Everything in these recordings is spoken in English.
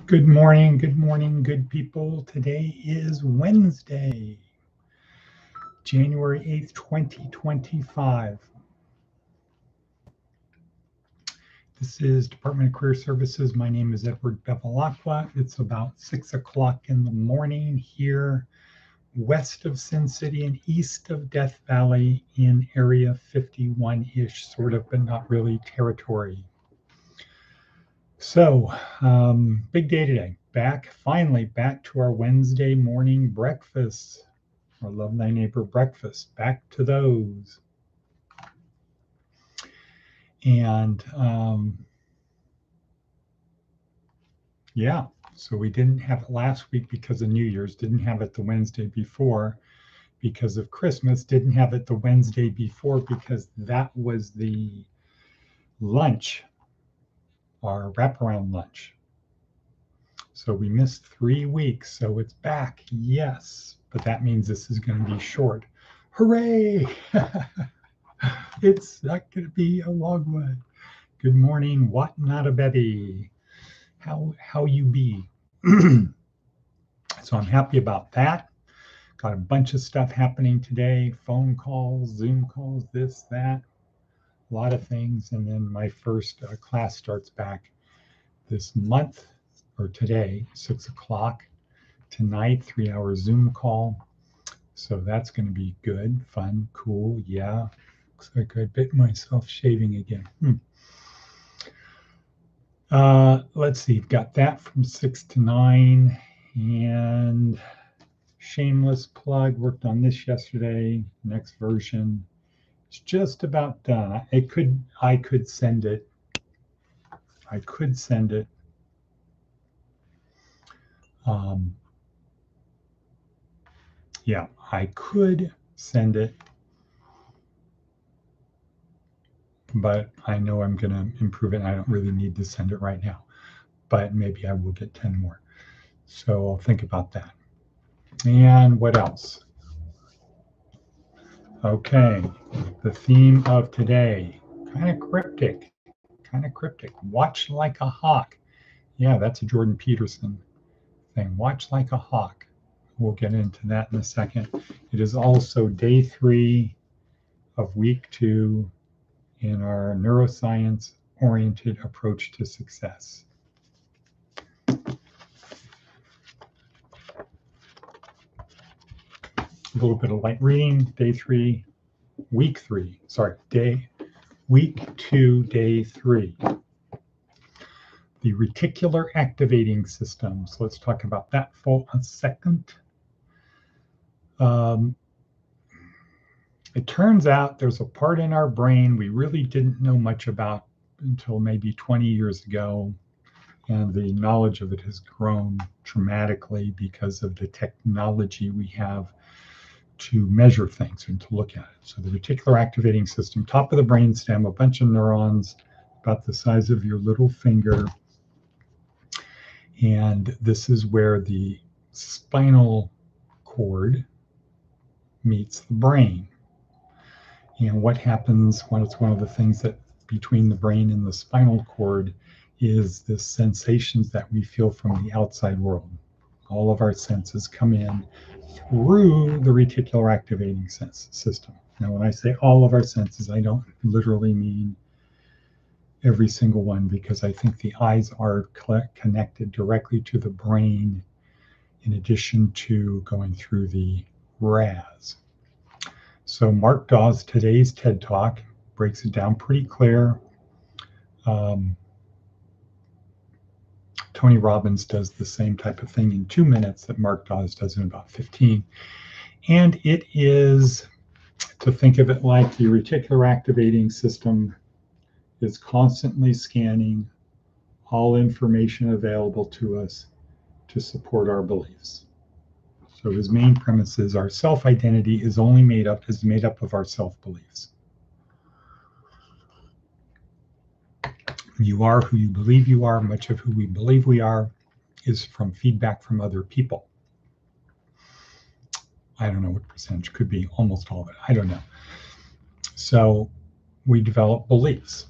good morning, good people. Today is Wednesday, January 8th, 2025. This is Department of Career Services. My name is Edward Bevilacqua. It's about 6 o'clock in the morning here, west of Sin City and east of Death Valley in Area 51-ish, sort of, but not really territory. So, big day today. Finally back to our Wednesday morning breakfast, our Love Thy Neighbor breakfast, back to those. And yeah, so we didn't have it last week because of New Year's, didn't have it the Wednesday before because of Christmas, didn't have it the Wednesday before because that was the lunch, our wraparound lunch. So we missed 3 weeks, so it's back, yes, but that means this is going to be short. Hooray! It's not going to be a long one. Good morning, Watanabe. How you be? So I'm happy about that. Got a bunch of stuff happening today, phone calls, Zoom calls, this, that, a lot of things. And then my first class starts back this month, or today, 6 o'clock. Tonight, 3-hour Zoom call. So that's going to be good, fun, cool. Yeah. Looks like I bit myself shaving again. Let's see. Got that from 6 to 9. And shameless plug. Worked on this yesterday. Next version. It's just about done. I could send it. Yeah, I could send it, but I know I'm going to improve it. I don't really need to send it right now, but maybe I will get 10 more. So I'll think about that. And what else? Okay, the theme of today, kind of cryptic. Watch like a hawk. Yeah, that's a Jordan Peterson thing. Watch like a hawk. We'll get into that in a second. It is also day 3 of week 2 in our neuroscience-oriented approach to success. A little bit of light reading, week 2, day 3. The reticular activating system. So let's talk about that for a second. It turns out there's a part in our brain we really didn't know much about until maybe 20 years ago. And the knowledge of it has grown dramatically because of the technology we have to measure things and to look at it. So the reticular activating system, top of the brainstem, a bunch of neurons about the size of your little finger. And this is where the spinal cord meets the brain. And what happens when it's one of the things that between the brain and the spinal cord is the sensations that we feel from the outside world. All of our senses come in through the reticular activating system. Now, when I say all of our senses, I don't literally mean every single one, because I think the eyes are connected directly to the brain in addition to going through the RAS. So Mark Dawes, today's TED Talk, breaks it down pretty clear. Tony Robbins does the same type of thing in 2 minutes that Mark Dawes does in about 15. And it is to think of it like the reticular activating system is constantly scanning all information available to us to support our beliefs. So his main premise is our self-identity is made up of our self-beliefs. You are who you believe you are. Much of who we believe we are is from feedback from other people. I don't know what percentage, could be almost all of it. I don't know. So we develop beliefs.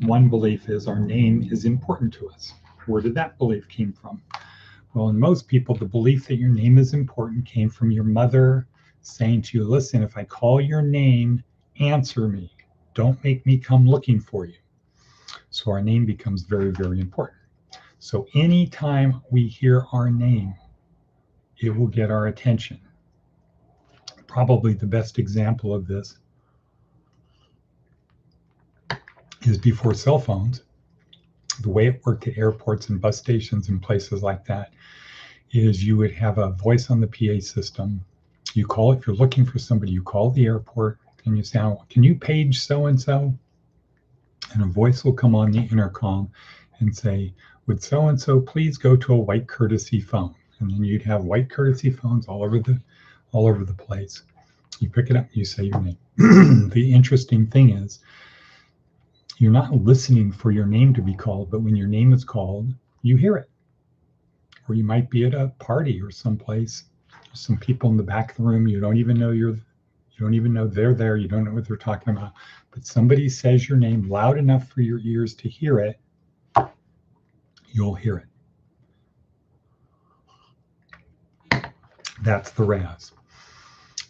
One belief is our name is important to us. Where did that belief came from? Well, in most people, the belief that your name is important came from your mother saying to you, listen, if I call your name, answer me. Don't make me come looking for you. So our name becomes very, very important. So anytime we hear our name, it will get our attention. Probably the best example of this is before cell phones. The way it worked at airports and bus stations and places like that is you would have a voice on the PA system. You call, if you're looking for somebody, you call the airport and you say, can you page so-and-so? And a voice will come on the intercom and say, would so-and-so please go to a white courtesy phone? And then you'd have white courtesy phones all over the place. You pick it up, you say your name. The interesting thing is, you're not listening for your name to be called, but when your name is called, you hear it. Or you might be at a party or someplace, some people in the back of the room, you don't even know they're there, you don't know what they're talking about, but somebody says your name loud enough for your ears to hear it, you'll hear it. That's the RAS.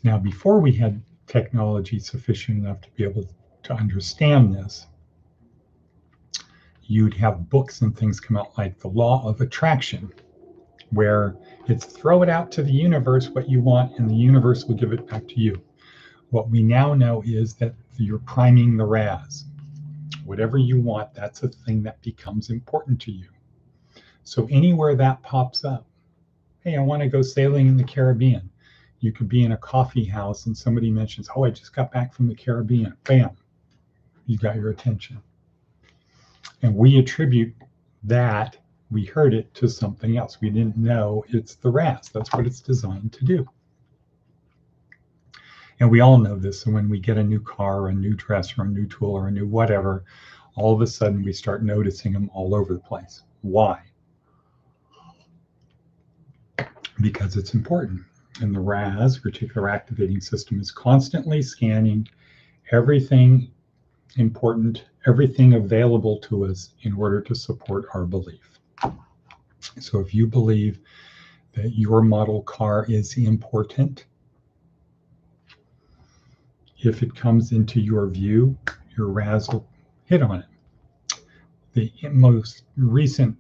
Now, before we had technology sufficient enough to be able to understand this, you'd have books and things come out like The Law of Attraction, where it's throw it out to the universe what you want and the universe will give it back to you. What we now know is that you're priming the RAS. Whatever you want, that's a thing that becomes important to you. So anywhere that pops up, hey, I want to go sailing in the Caribbean. You could be in a coffee house and somebody mentions, oh, I just got back from the Caribbean. Bam, you got your attention. And we attribute that, we heard it, to something else. We didn't know it's the RAS. That's what it's designed to do. And we all know this. So when we get a new car or a new dress or a new tool or a new whatever, all of a sudden we start noticing them all over the place. Why? Because it's important. And the RAS, reticular activating system, is constantly scanning everything important, everything available to us in order to support our belief. So if you believe that your model car is important, if it comes into your view, your RAS will hit on it. The most recent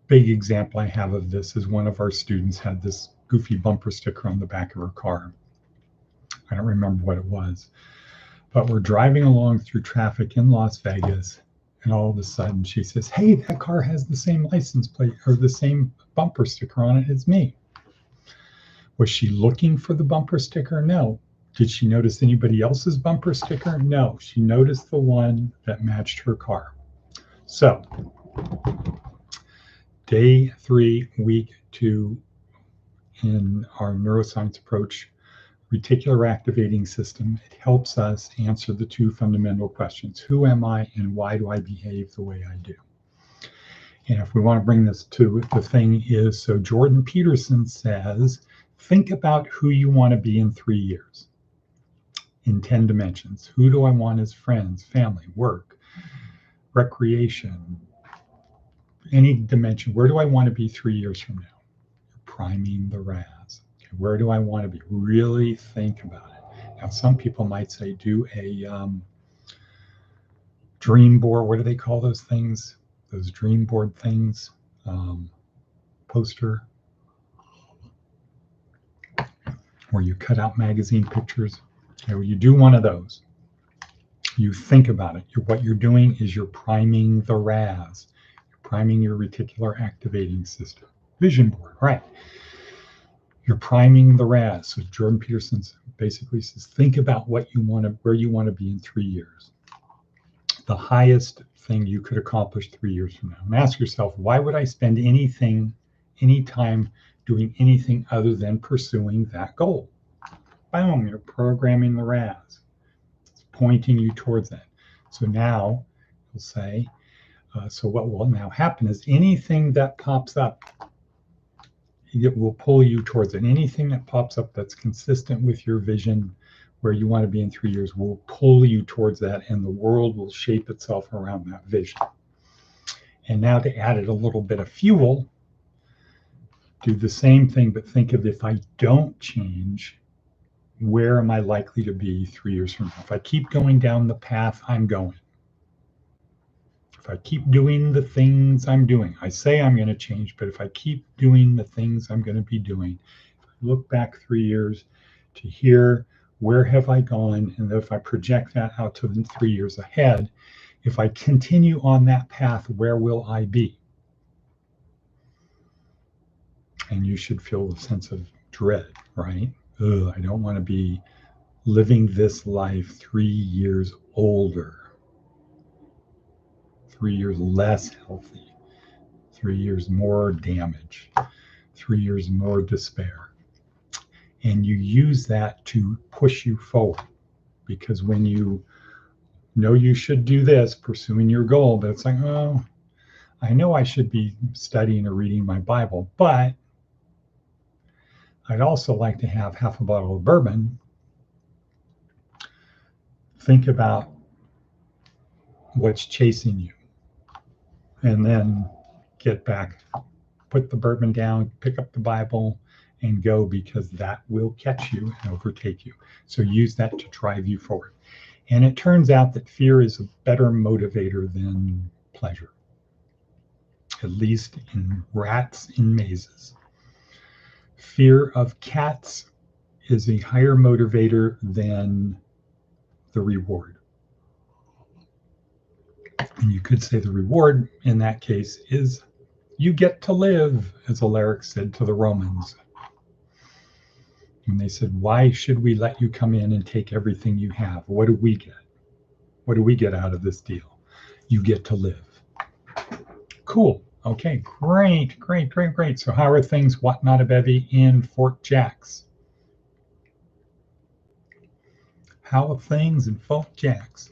big example I have of this is one of our students had this goofy bumper sticker on the back of her car. I don't remember what it was, but we're driving along through traffic in Las Vegas, and all of a sudden she says, hey, that car has the same license plate or the same bumper sticker on it as me. Was she looking for the bumper sticker? No. Did she notice anybody else's bumper sticker? No. She noticed the one that matched her car. So, day 3, week 2 in our neuroscience approach, reticular activating system, it helps us answer the 2 fundamental questions. Who am I and why do I behave the way I do? And if we want to bring this to the thing is, so Jordan Peterson says, think about who you want to be in 3 years in 10 dimensions. Who do I want as friends, family, work, recreation, any dimension? Where do I want to be 3 years from now? You're priming the RAS. Okay, where do I want to be? Really think about it. Now, some people might say do a dream board. What do they call those things? Those dream board things? Poster, where you cut out magazine pictures. Okay, well, you do one of those. You think about it. What you're doing is you're priming the RAS. You're priming your reticular activating system. Vision board, right? You're priming the RAS. So Jordan Peterson basically says, think about what you want to, where you want to be in 3 years. The highest thing you could accomplish 3 years from now. And ask yourself, why would I spend any time doing anything other than pursuing that goal? Boom, you're programming the RAS. It's pointing you towards that. So now we'll say, so what will now happen is anything that pops up, it will pull you towards it. Anything that pops up that's consistent with your vision, where you want to be in 3 years, will pull you towards that, and the world will shape itself around that vision. And now to add it a little bit of fuel, do the same thing, but think of if I don't change, where am I likely to be 3 years from now? If I keep going down the path I'm going, if I keep doing the things I'm doing, I say I'm going to change, but if I keep doing the things I'm going to be doing, look back 3 years to here, where have I gone? And if I project that out to the 3 years ahead, if I continue on that path, where will I be? And you should feel a sense of dread, right? Ugh, I don't want to be living this life 3 years older, 3 years less healthy, 3 years more damage, 3 years more despair. And you use that to push you forward. Because when you know you should do this, pursuing your goal, but it's like, oh, I know I should be studying or reading my Bible, but I'd also like to have half a bottle of bourbon. Think about what's chasing you, and then get back, put the bourbon down, pick up the Bible, and go, because that will catch you and overtake you. So use that to drive you forward. And it turns out that fear is a better motivator than pleasure, at least in rats in mazes. Fear of cats is a higher motivator than the reward. And you could say the reward in that case is you get to live, as Alaric said to the Romans. And they said, why should we let you come in and take everything you have? What do we get? What do we get out of this deal? You get to live. Cool. Okay, great, great, great, great. So how are things, what not a bevy, in Fort Jacks? How are things in Fort Jacks?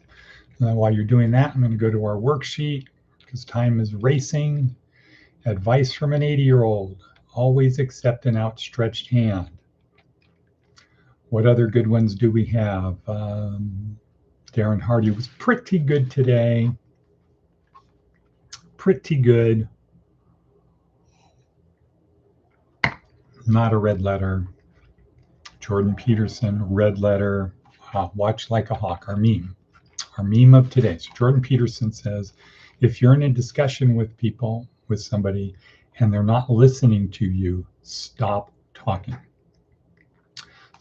Now, while you're doing that, I'm going to go to our worksheet because time is racing. Advice from an 80-year-old. Always accept an outstretched hand. What other good ones do we have? Darren Hardy was pretty good today. Pretty good. Not a red letter. Jordan Peterson, red letter. Watch like a hawk, our meme. Our meme of today. So Jordan Peterson says, if you're in a discussion with people, with somebody, and they're not listening to you, stop talking.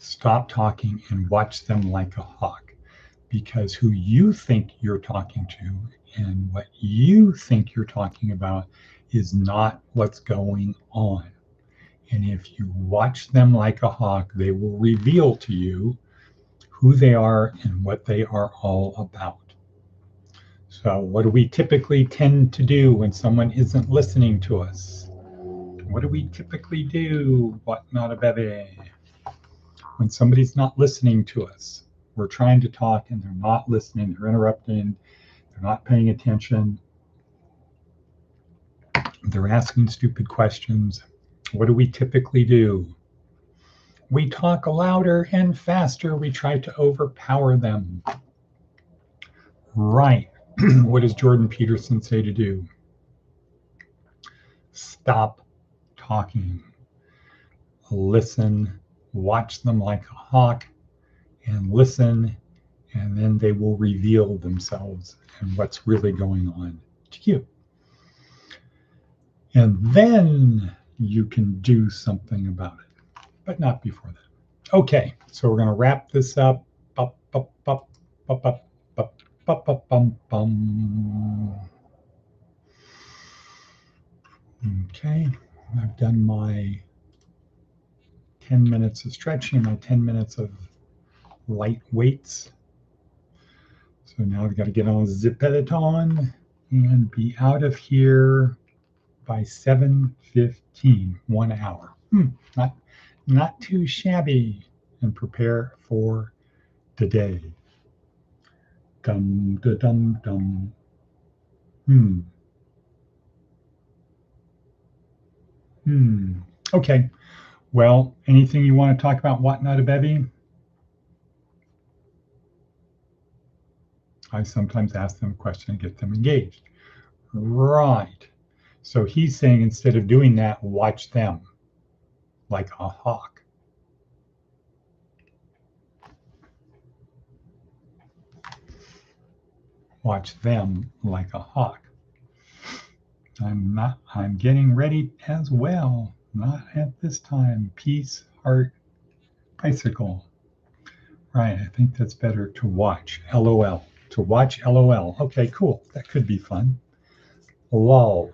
Stop talking and watch them like a hawk, because who you think you're talking to and what you think you're talking about is not what's going on. And if you watch them like a hawk, they will reveal to you who they are and what they are all about. So what do we typically tend to do when someone isn't listening to us? What do we typically do? What not a bevy? When somebody's not listening to us, we're trying to talk and they're not listening, they're interrupting, they're not paying attention, they're asking stupid questions. What do we typically do? We talk louder and faster. We try to overpower them. Right. What does Jordan Peterson say to do? Stop talking. Listen. Watch them like a hawk and listen, and then they will reveal themselves and what's really going on to you. And then you can do something about it, but not before that. Okay, so we're going to wrap this up. Okay, I've done my 10 minutes of stretching, my 10 minutes of light weights. So now I've got to get on the peloton and be out of here by 7:15, 1 hour. Not too shabby, and prepare for the day. Dum da dum dum. Okay. Well, anything you want to talk about, what not a bevy? I sometimes ask them a question and get them engaged. Right. So he's saying instead of doing that, watch them like a hawk. Watch them like a hawk. I'm getting ready as well. Not at this time. Peace, heart, bicycle. Right, I think that's better to watch. LOL. To watch LOL. Okay, cool. That could be fun. LOL.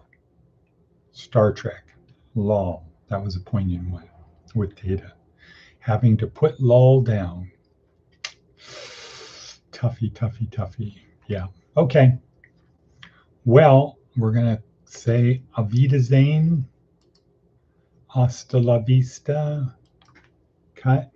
Star Trek. LOL. That was a poignant one with Data. Having to put LOL down. Toughy, toughy, toughy. Yeah. Okay. Well, we're going to say Avida Zane. Hasta la vista. Cut.